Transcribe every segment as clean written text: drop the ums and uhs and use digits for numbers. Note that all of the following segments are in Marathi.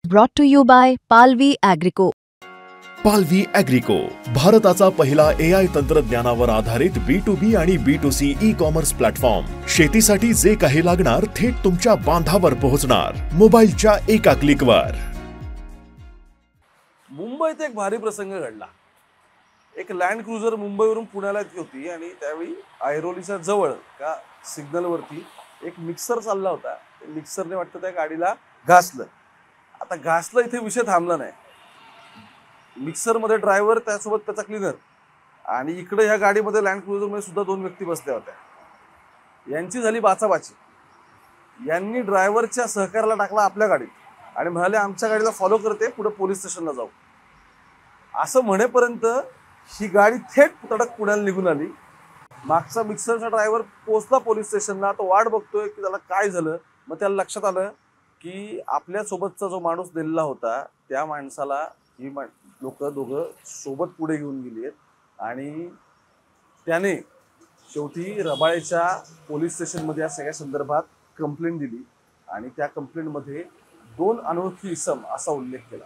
Brought to you by Palvi Agrico. पालवी ॲग्रिको, भारताचा पहिला AI तंत्रज्ञानावर आधारित B2B आणि B2C ई-कॉमर्स प्लॅटफॉर्म. शेतीसाठी जे काही लागणार थेट तुमच्या बांधावर पोहोचणार, मोबाईलच्या एका क्लिकवर. मुंबईत एक भारी प्रसंग घडला. एक लँड क्रुझर मुंबईवरून पुण्याला येत होती आणि त्यावेळी ऐरोलीच्या जवळ का सिग्नलवरती एक मिक्सर चालला होता. मिक्सरने वाटतं त्या गाडीला घासलं. आता घासलं इथे विषय थांबला नाही. मिक्सरमध्ये ड्रायव्हर, त्यासोबत त्याचा क्लीनर आणि इकडे ह्या गाडीमध्ये लँड क्रुझरमध्ये सुद्धा 2 व्यक्ती बसल्या होत्या. यांची झाली बाचाबाची. यांनी ड्रायव्हरच्या सहकार्याला टाकला आपल्या गाडीत आणि म्हणाले आमच्या गाडीला फॉलो करते, पुढे पोलीस स्टेशनला जाऊ. असं म्हणेपर्यंत ही गाडी थेट तडक पुण्याला निघून आली. मागचा मिक्सरचा ड्रायव्हर पोहोचला पोलीस स्टेशनला. तो वाट बघतोय की त्याला काय झालं. मग त्याला लक्षात आलं की आपल्यासोबतचा जो माणूस दिलेला होता त्या माणसाला ही लोक दोघं सोबत पुढे घेऊन गेली आहेत आणि त्याने शेवटी रबाळेच्या पोलीस स्टेशनमध्ये या सगळ्या संदर्भात कंप्लेंट दिली आणि त्या कंप्लेंटमध्ये 2 अनोळखी इसम असा उल्लेख केला.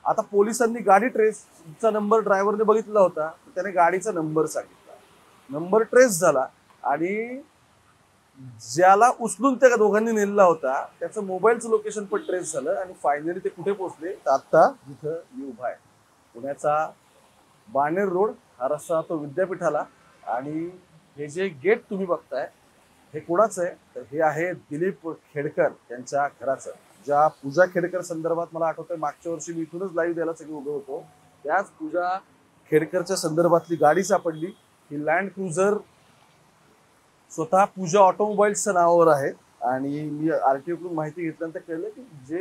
आता पोलिसांनी गाडी ट्रेसचा नंबर ड्रायव्हरने बघितला होता. त्याने गाडीचा नंबर सांगितला. नंबर ट्रेस झाला आणि ज्याला उचलून त्या दोघांनी नेलेला होता त्याचं मोबाईलचं लोकेशन पण ट्रेस झालं आणि फायनली ते कुठे पोहोचले तर आता जिथं मी उभा आहे पुण्याचा बाणेर रोड हा रस्ता तो विद्यापीठाला. आणि हे जे गेट तुम्ही बघताय हे कोणाचं आहे तर हे आहे दिलीप खेडकर यांच्या घराचं. ज्या पूजा खेडकर संदर्भात मला आठवतंय मागच्या वर्षी मी इथूनच लाईव्ह द्यायला सगळे उभे होतो. त्याच पूजा खेडकरच्या संदर्भातली गाडी सापडली. ही लँड क्रुझर स्वतः पूजा ऑटोमोबाईल्सच्या नावावर आहे आणि मी RTO कडून माहिती घेतल्यानंतर कळलं की जे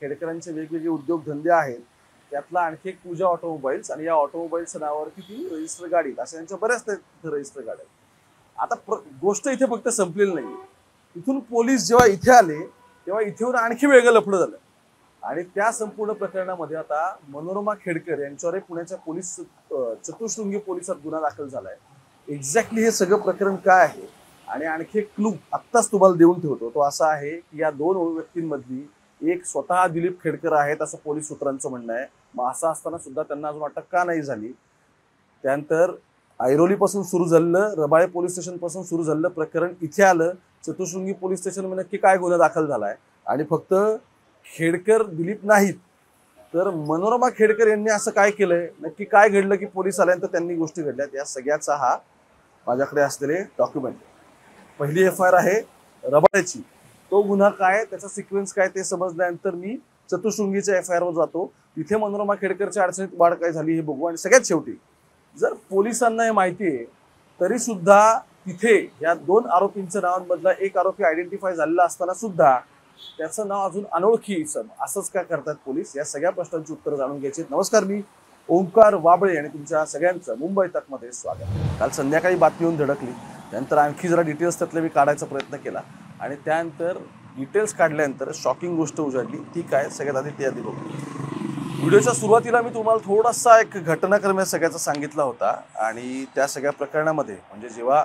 खेडकरांचे वेगवेगळे उद्योगधंदे आहेत त्यातला आणखी एक पूजा ऑटोमोबाईल्स आणि या ऑटोमोबाईल्सच्या नावावरती ती रजिस्टर गाडी अशा यांच्या बऱ्याच रजिस्टर गाड्या. आता गोष्ट इथे फक्त संपलेली नाही. इथून पोलीस जेव्हा इथे आले तेव्हा इथेवर आणखी वेगळं लफडं झालं आणि त्या संपूर्ण प्रकरणामध्ये आता मनोरमा खेडकर यांच्यावर पुण्याच्या पोलीस चतुशृंगी पोलिसात गुन्हा दाखल झालाय. एक्झॅक्टली हे सगळं प्रकरण काय आहे आणि आणखी एक क्लू आत्ताच तुम्हाला देऊन ठेवतो. तो असा आहे की या 2 व्यक्तींमधली एक स्वतः दिलीप खेडकर आहेत असं पोलीस सूत्रांचं म्हणणं आहे. मग असं असताना सुद्धा त्यांना अजून अटक का नाही झाली. त्यानंतर ऐरोलीपासून सुरू झालेलं, रबाळे पोलीस स्टेशनपासून सुरू झालेलं प्रकरण इथे आलं. चतुशृंगी पोलीस स्टेशनमध्ये नक्की काय गुन्हा दाखल झालाय आणि फक्त खेडकर दिलीप नाहीत तर मनोरमा खेडकर यांनी असं काय केलंय, नक्की काय घडलं की पोलीस आल्यानंतर त्यांनी गोष्टी घडल्यात, या सगळ्याचा हा माझ्याकडे असलेले डॉक्युमेंट. पहिली FIR आहे रबाळेची. तो गुन्हा काय, त्याचा सिक्वेन्स काय ते समजल्यानंतर मी चतुशृंगीच्या FIR वर जातो. तिथे मनोरमा खेडकरच्या अडचणीत वाढ काय झाली हे बघू. आणि सगळ्यात शेवटी जर पोलिसांना हे माहिती आहे तरी सुद्धा तिथे या 2 आरोपींच्या नावांमधला एक आरोपी आयडेंटिफाय झालेला असताना सुद्धा त्याचं नाव अजून अनोळखी इसम असंच का करतात पोलीस, या सगळ्या प्रश्नांची उत्तर जाणून घ्यायची. नमस्कार, मी ओंकार वाबळे आणि तुमच्या सगळ्यांचं मुंबई तकमध्ये स्वागत. काल संध्याकाळी बातमी येऊन धडकली. त्यानंतर आणखी जरा डिटेल्स त्यातले मी काढायचा प्रयत्न केला आणि त्यानंतर डिटेल्स काढल्यानंतर शॉकिंग गोष्ट उजाडली. ती काय, सगळ्यात आधी ते बघू. व्हिडिओच्या सुरुवातीला मी तुम्हाला थोडासा एक घटनाक्रम या सगळ्याचा सांगितला होता आणि त्या सगळ्या प्रकरणामध्ये म्हणजे जेव्हा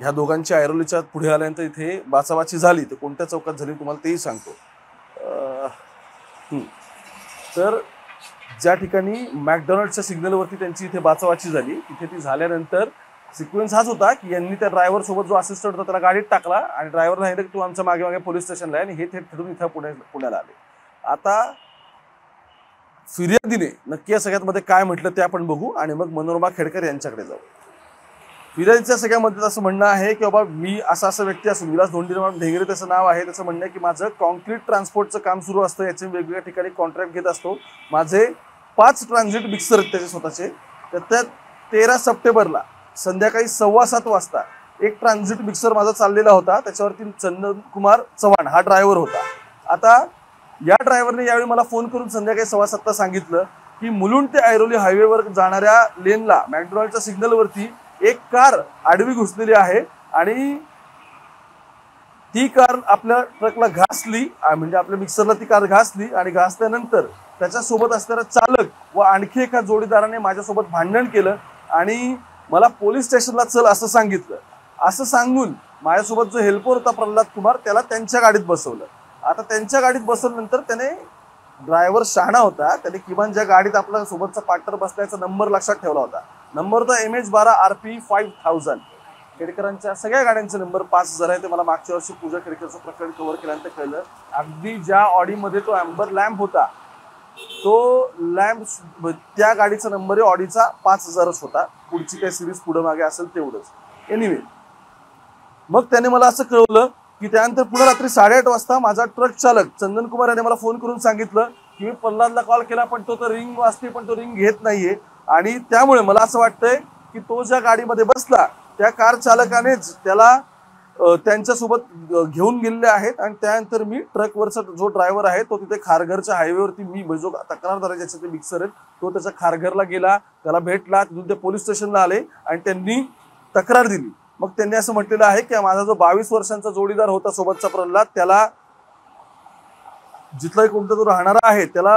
ह्या दोघांची ऐरोलीच्या पुढे आल्यानंतर इथे बाचाबाची झाली तर कोणत्या चौकात झाली तुम्हाला तेही सांगतो. तर ज्या ठिकाणी मॅकडॉनल्डच्या सिग्नलवरती त्यांची इथे बाचाबाची झाली तिथे ती झाल्यानंतर सिक्वेन्स हाच होता की यांनी त्या ड्रायव्हर सोबत जो असिस्टंट होता त्याला गाडीत टाकला आणि ड्रायव्हर सांगितलं की तू आमच्या मागे मागे पोलीस स्टेशनला आहे आणि हे थेट फिरून इथं पुण्याला आले. आता फिर्यादीने नक्की या सगळ्यामध्ये काय म्हटलं ते आपण बघू आणि मग मनोरमा खेडकर यांच्याकडे जाऊ. फिर्यादीच्या सगळ्यामध्ये असं म्हणणं आहे की बाबा मी असा व्यक्ती असून, विलास धोंडीराम ढेंगरे त्याचं नाव आहे, त्याचं म्हणणं आहे की माझं कॉन्क्रीट ट्रान्सपोर्टचं काम सुरू असतं, याचे वेगवेगळ्या ठिकाणी कॉन्ट्रॅक्ट घेत असतो. माझे 5 ट्रान्झिट मिक्सर आहेत त्याचे स्वतःचे. तर त्या 13 सप्टेंबरला संध्याकाळी 7:15 वाजता एक ट्रान्झिट मिक्सर माझा चाललेला होता. त्याच्यावरती चंदन कुमार चव्हाण हा ड्रायव्हर होता. आता या ड्रायव्हरने यावेळी मला फोन करून संध्याकाळी 7:15 सांगितलं की मुलुंड ते ऐरोली हायवेवर जाणाऱ्या लेनला मॅकडॉनल्डच्या सिग्नलवरती एक कार आडवी घुसलेली आहे आणि ती कार आपल्या ट्रकला घासली, म्हणजे आपल्या मिक्सरला ती कार घासली आणि घासल्यानंतर त्याच्यासोबत असणारा चालक व आणखी एका जोडीदाराने माझ्यासोबत भांडण केलं आणि मला पोलीस स्टेशनला चल असं सांगितलं. असं सांगून माझ्यासोबत जो हेल्पर होता प्रल्हाद कुमार त्याला त्यांच्या गाडीत बसवलं. आता त्यांच्या गाडीत बसवल्यानंतर त्याने ड्रायव्हर शहाणा होता, त्याने किमान ज्या गाडीत आपला सोबतचा पार्टनर बसल्याचा नंबर लक्षात ठेवला होता. नंबर होता MH12 RP 5000. खेडकरांच्या सगळ्या गाड्यांचे नंबर 5000 आहे. ते मला मागच्या वर्षी पूजा खेडकरचं प्रकरण कव्हर केल्यानंतर कळलं. अगदी ज्या ऑडीमध्ये तो अँबर लॅम्प होता, तो लॅम्प त्या गाडीचा नंबर ऑडीचा 5000च होता. पुढची काही सिरीज पुढे मागे असेल तेवढंच. एनिवे, मग त्याने मला असं कळवलं की त्यानंतर पुढे रात्री 8:30 वाजता माझा ट्रक चालक चंदन कुमार याने मला फोन करून सांगितलं की मी प्रल्हादला कॉल केला, पण तो तर रिंग वाजते, पण तो रिंग घेत नाहीये. आणि त्यामुळे मला असं वाटतंय की तो ज्या गाडीमध्ये बसला त्या कार चालकानेच त्याला त्यांच्यासोबत घेऊन गेलेले आहेत. आणि त्यानंतर मी ट्रकवरचा जो ड्रायव्हर आहे तो तिथे खारघरच्या हायवेवरती, मी जो तक्रारदार ज्याचे ते मिक्सर आहेत, तो त्याच्या खारघरला गेला, त्याला भेटला. तिथून ते पोलीस स्टेशनला आले आणि त्यांनी तक्रार दिली. मग त्यांनी असं म्हटलेलं आहे की माझा जो 22 वर्षांचा जोडीदार होता सोबतचा प्रल्हाद, त्याला जिथला कोणता तो राहणारा आहे त्याला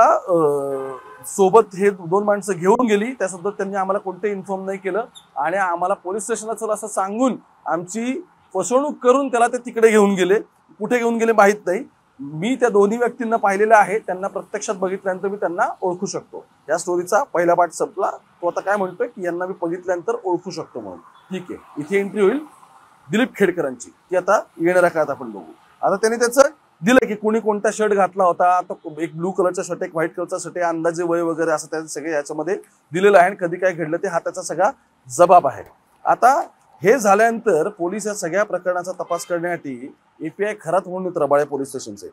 सोबत हे 2 माणसं घेऊन गेली. त्यासोबत त्यांनी आम्हाला कोणते इन्फॉर्म नाही केलं आणि आम्हाला पोलीस स्टेशनला चला असं सांगून आमची फसवणूक करून त्याला ते तिकडे घेऊन गेले. कुठे घेऊन गेले माहीत नाही. मी त्या दोन्ही व्यक्तींना पाहिलेलं आहे. त्यांना प्रत्यक्षात बघितल्यानंतर मी त्यांना ओळखू शकतो. या स्टोरीचा पहिला पार्ट संपला. तो आता काय म्हणतोय की यांना मी बघितल्यानंतर ओळखू शकतो म्हणून. ठीक आहे, इथे एंट्री होईल दिलीप खेडकरांची, ती आता येणाऱ्या काळात आपण बघू. आता त्यांनी त्याचं दिलं की कोणी कोणता शर्ट घातला होता. आता एक ब्लू कलरचा शर्ट, एक व्हाईट कलरचा शर्ट, अंदाजे वय वगैरे असं त्याचे सगळे याच्यामध्ये दिलेलं आहे. आणि कधी काय घडलं ते हा त्याचा सगळा जबाब आहे. आता हे झाल्यानंतर पोलीस या सगळ्या प्रकरणाचा तपास करण्यासाठी API खरात म्हणून रबाळे पोलीस स्टेशनचे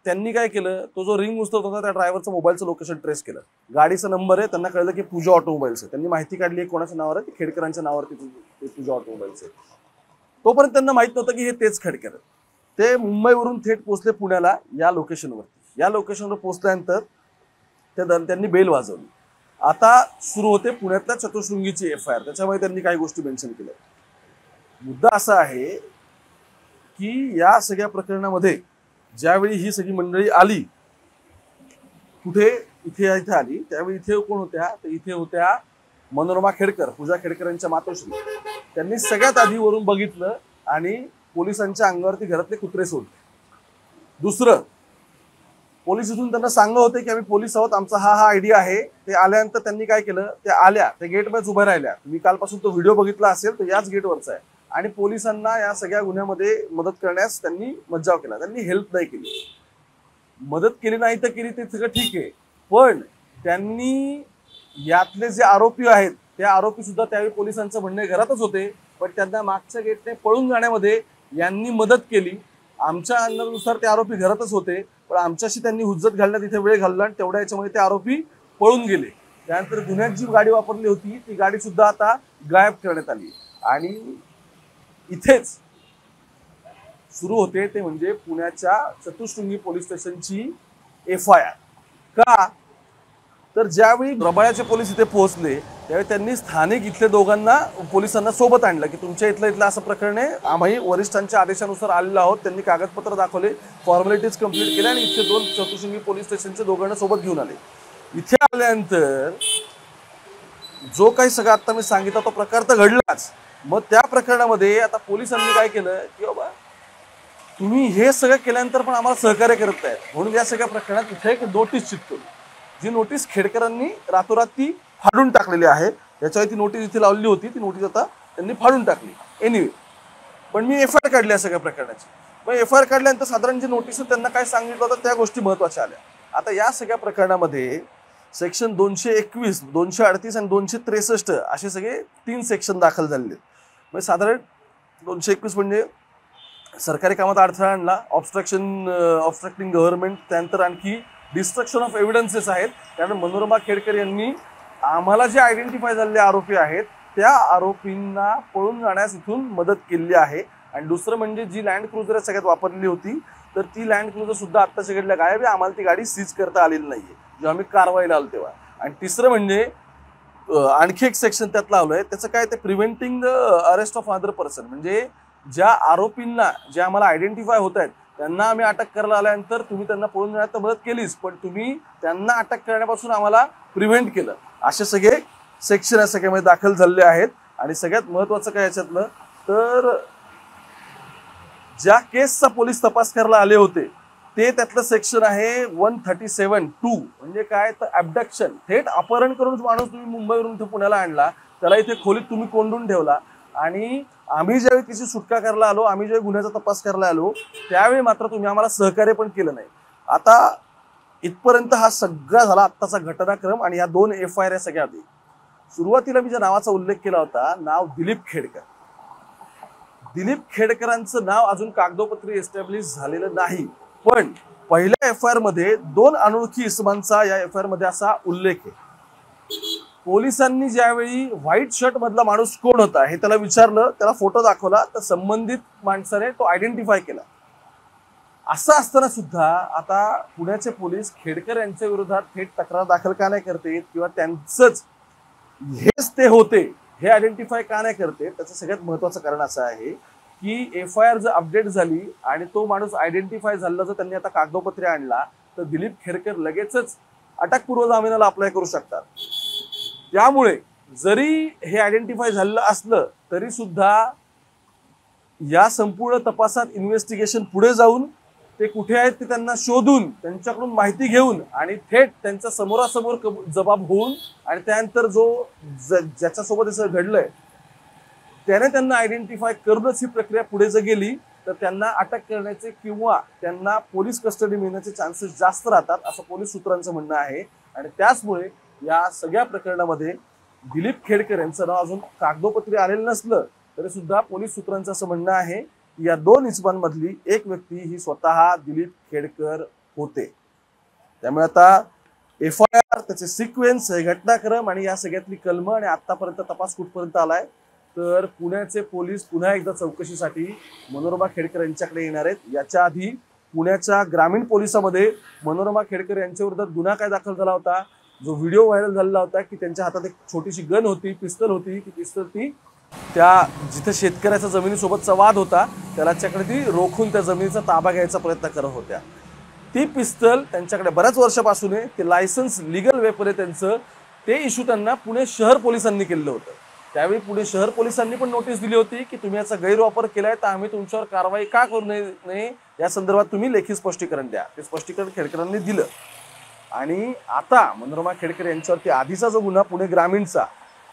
त्यांनी काय केलं, तो जो रिंग उचलत होता त्या ड्रायव्हरचं मोबाईलचं लोकेशन ट्रेस केलं. गाडीचा नंबर आहे. त्यांना कळलं की पूजा ऑटोमोबाईल्स आहे. त्यांनी माहिती काढली आहे कोणाच्या नावावर आहे, खेडकरांच्या नावावरती ते पूजा ऑटोमोबाईल्स आहे. तोपर्यंत त्यांना माहित नव्हतं की हे तेच खेडकर. ते मुंबईवरून थेट पोहोचले पुण्याला या लोकेशनवरती. या लोकेशनवर पोहोचल्यानंतर त्यांनी बेल वाजवली. आता सुरू होते पुण्यातल्या चतुशृंगीची FIR. त्याच्यामुळे त्यांनी काही गोष्टी मेन्शन केल्या. मुद्दा असा आहे की या सगळ्या प्रकरणामध्ये ज्यावेळी ही सगळी मंडळी आली, कुठे इथे आली, त्यावेळी इथे कोण होत्या, तर इथे होत्या मनोरमा खेडकर, पूजा खेडकरांच्या मातोश्री. त्यांनी सगळ्यात आधी वरून बघितलं आणि पोलिसांच्या अंगावरती घरातले कुत्रे सोडले. दुसरं, पोलीस इथून त्यांना सांगत होते की आम्ही पोलीस आहोत, आमचा हा आयडिया आहे. ते आल्यानंतर त्यांनी काय केलं, ते आल्या, ते गेटमध्येच उभ्या राहिल्या. मी कालपासून तो व्हिडिओ बघितला असेल तर याच गेटवरचा आहे. आणि पोलिसांना या सगळ्या गुन्ह्यामध्ये मदत करण्यास त्यांनी मज्जाव केला. त्यांनी हेल्प नाही केली. मदत केली नाही तर केली ते सगळं ठीक आहे, पण त्यांनी यातले जे आरोपी आहेत ते आरोपी सुद्धा त्यावेळी पोलिसांचं म्हणणे घरातच होते, पण त्यांना मागच्या गेटने पळून जाण्यामध्ये यांनी मदत केली. आमच्या अंदाजानुसार ते आरोपी घरातच होते, पण आमच्याशी त्यांनी हुज्जत घालण्यात इथे वेळ घालला आणि तेवढ्या याच्यामध्ये ते आरोपी पळून गेले. त्यानंतर गुन्ह्यात जी गाडी वापरली होती ती गाडी सुद्धा आता गायब करण्यात आली. आणि इथेच सुरू होते ते म्हणजे पुण्याच्या चतुशृंगी पोलीस स्टेशनची FIR. का तर ज्यावेळी रबाळ्याचे पोलीस इथे पोहोचले त्यावेळी त्यांनी स्थानिक इथले दोघांना पोलिसांना सोबत आणलं की तुमच्या इथलं असं प्रकरण आहे, आम्ही वरिष्ठांच्या आदेशानुसार आलेलो आहोत. त्यांनी कागदपत्र दाखवले, फॉर्मॅलिटीज कंप्लीट केल्या आणि इथे 2 चतुशृंगी पोलीस स्टेशनचे दोघांना सोबत घेऊन आले. इथे आल्यानंतर जो काही सगळं आता मी सांगितलं तो प्रकार तर घडलाच. मग त्या प्रकरणामध्ये आता पोलिसांनी काय केलं की बाबा तुम्ही हे सगळं केल्यानंतर पण आम्हाला सहकार्य करत नाहीत, म्हणून या सगळ्या प्रकरणात इथे एक नोटीस चिकटवली. जी नोटीस खेडकरांनी रातोरात ती फाडून टाकलेली आहे. याच्यावर ती नोटीस इथे लावली होती, ती नोटीस आता त्यांनी फाडून टाकली. एनिवे, पण मी FIR काढली या सगळ्या प्रकरणाची. मग FIR काढल्यानंतर साधारण जी नोटीस त्यांना काय सांगितलं होतं त्या गोष्टी महत्त्वाच्या आल्या. आता या सगळ्या प्रकरणामध्ये सेक्शन 221, 238 आणि 263 असे सगळे 3 सेक्शन दाखल झालेले आहेत. म्हणजे साधारण 221 म्हणजे सरकारी कामात अडथळा आणला, ऑब्स्ट्रक्टिंग गव्हर्नमेंट, त्यानंतर आणखी डिस्ट्रक्शन ऑफ एव्हिडन्सेस आहेत. त्यानंतर मनोरमा खेडकर यांनी आम्हाला जे आयडेंटिफाय झालेले आरोपी आहेत त्या आरोपींना पळून जाण्यास इथून मदत केली आहे. आणि दुसरं म्हणजे जी लँड क्रुझर सगळ्यात वापरली होती तर ती लँड क्रुझर सुद्धा आत्ताच्या घडल्या गायब आहे. आम्हाला ती गाडी सीज करता आलेली नाहीये जेव्हा आम्ही कारवाईला आलो तेव्हा. आणि तिसरं म्हणजे आणखी एक सेक्शन त्यात लावलंय, त्याचं काय ते preventing the arrest of other person. म्हणजे ज्या आरोपींना जे आम्हाला आयडेंटिफाय होत आहेत त्यांना आम्ही अटक करायला आल्यानंतर तुम्ही त्यांना पळून जाण्यात तर मदत केलीच, पण तुम्ही त्यांना अटक करण्यापासून आम्हाला प्रिव्हेंट केलं. असे सगळे सेक्शन या सगळ्यामध्ये दाखल झालेले आहेत. आणि सगळ्यात महत्त्वाचं काय याच्यातलं तर ज्या केसचा पोलीस तपास करायला आले होते ते त्यातलं सेक्शन आहे 137(2). म्हणजे काय तर ॲबडक्शन, थेट अपहरण करून माणूस तुम्ही मुंबईवरून इथे पुण्याला आणला, त्याला इथे खोलीत तुम्ही कोंडून ठेवला आणि आम्ही ज्यावेळी तिची सुटका करायला आलो, आम्ही ज्यावेळी गुन्ह्याचा तपास करायला आलो, त्यावेळी मात्र तुम्ही आम्हाला सहकार्य पण केलं नाही. आता इथपर्यंत हा सगळा झाला आत्ताचा घटनाक्रम आणि या 2 FIR या सगळ्या आधी. सुरुवातीला मी ज्या नावाचा उल्लेख केला होता, नाव दिलीप खेडकर. दिलीप खेडकरांचं नाव अजून कागदोपत्री एस्टॅब्लिश झालेलं नाही, पण पहिल्या FIR मध्ये 2 अनोळखी इसमांचा या FIR मध्ये असा उल्लेख आहे. पोलिसांनी ज्यावेळी व्हाईट शर्ट मधला माणूस कोण होता हे त्याला विचारलं, त्याला फोटो दाखवला, तर संबंधित माणसाने तो आयडेंटिफाय केला. असं असताना सुद्धा आता पुण्याचे पोलीस खेडकर यांच्या विरोधात थेट तक्रार दाखल का नाही करते किंवा त्यांचंच हेच ते होते हे आयडेंटिफाय का नाही करते, त्याचं सगळ्यात महत्वाचं कारण असं आहे की FIR जर अपडेट झाली आणि तो माणूस आयडेंटिफाय झाला, जर त्यांनी आता कागदोपत्री आणला, तर दिलीप खेडकर लगेचच अटकपूर्व जामिनाला अप्लाय करू शकतात. त्यामुळे जरी हे आयडेंटिफाय झालेलं असलं तरी सुद्धा या संपूर्ण तपासात इन्व्हेस्टिगेशन पुढे जाऊन ते कुठे आहेत ते त्यांना शोधून त्यांच्याकडून माहिती घेऊन आणि थेट त्यांच्या समोरासमोर जबाब होऊन आणि त्यानंतर ज्याच्यासोबत असं घडलंय त्याने त्यांना आयडेंटिफाय करूनच ही प्रक्रिया पुढे जर गेली तर त्यांना अटक करण्याचे किंवा त्यांना पोलीस कस्टडी मिळण्याचे चान्सेस जास्त राहतात, असं पोलीस सूत्रांचं म्हणणं आहे. आणि त्याचमुळे या सगळ्या प्रकरणामध्ये दिलीप खेडकर यांचं नाव अजून कागदोपत्री आलेलं नसलं तरी सुद्धा पोलीस सूत्रांचं असं म्हणणं आहे की या 2 इसमांमधली एक व्यक्ती ही स्वतः दिलीप खेडकर होते. त्यामुळे आता FIR, त्याचे सिक्वेन्स, घटनाक्रम आणि या सगळ्यातली कलमं आणि आतापर्यंत तपास कुठपर्यंत आलाय, तर पुण्याचे पोलीस पुन्हा एकदा चौकशीसाठी मनोरमा खेडकर यांच्याकडे येणार आहेत. याच्या आधी पुण्याच्या ग्रामीण पोलिसामध्ये मनोरमा खेडकर यांच्या विरोधात गुन्हा काय दाखल झाला होता, जो व्हिडिओ व्हायरल झालेला होता की त्यांच्या हातात एक छोटीशी गन होती, पिस्तल होती, ती पिस्तल ती त्या जिथे शेतकऱ्याच्या जमिनीसोबतचा वाद होता त्याच्याकडे ती रोखून त्या जमिनीचा ताबा घ्यायचा प्रयत्न करत होत्या. ती पिस्तल त्यांच्याकडे बऱ्याच वर्षापासून आहे, ते लायसन्स लीगल वेपन आहे त्यांचं, ते इश्यू त्यांना पुणे शहर पोलिसांनी केलं होतं. त्यावेळी पुणे शहर पोलिसांनी पण नोटीस दिली होती की तुम्ही याचा गैरवापर केलाय तर आम्ही तुमच्यावर कारवाई का करू नये या संदर्भात तुम्ही लेखी स्पष्टीकरण द्या. ते स्पष्टीकरण खेडकरांनी दिलं. आणि आता मनोरमा खेडकर यांच्यावरती आधीचा जो गुन्हा पुणे ग्रामीणचा,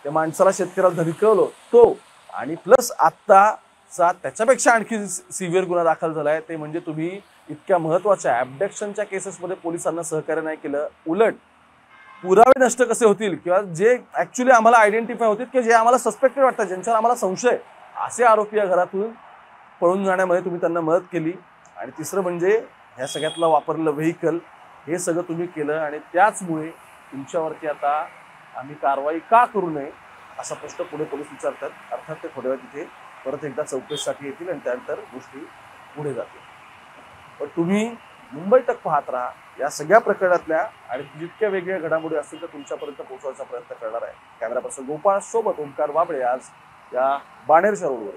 त्या माणसाला शेतकऱ्याला धमकवलं तो, आणि प्लस आत्ताचा त्याच्यापेक्षा आणखी सिव्हिअर गुन्हा दाखल झालाय, ते म्हणजे तुम्ही इतक्या महत्वाच्या ॲबडक्शनच्या केसेसमध्ये पोलिसांना सहकार्य नाही केलं, उलट पुरावे नष्ट कसे होतील किंवा जे ॲक्च्युली आम्हाला आयडेंटिफाय होतील की जे आम्हाला सस्पेक्टेड वाटतात, ज्यांच्यावर आम्हाला संशय, असे आरोपी या घरातून पळून जाण्यामध्ये तुम्ही त्यांना मदत केली. आणि तिसरं म्हणजे ह्या सगळ्यातलं वापरलेलं व्हेकल, हे सगळं तुम्ही केलं आणि त्याचमुळे तुमच्यावरती आता आम्ही कारवाई का करू नये असा प्रश्न पुणे पोलीस विचारतात. अर्थात ते थोड्या वेळ तिथे परत एकदा चौकशीसाठी येतील आणि त्यानंतर गोष्टी पुढे जातील. पण तुम्ही मुंबई तक पाहत राहा. या सगळ्या प्रकरणातल्या आणि जितक्या वेगळ्या घडामोडी असतील तर तुमच्यापर्यंत पोहोचवायचा प्रयत्न करणार आहे. कॅमेरा पर्सन गोपाळ सोबत ओंकार वाबळे आज या बाणेरच्या रोडवर.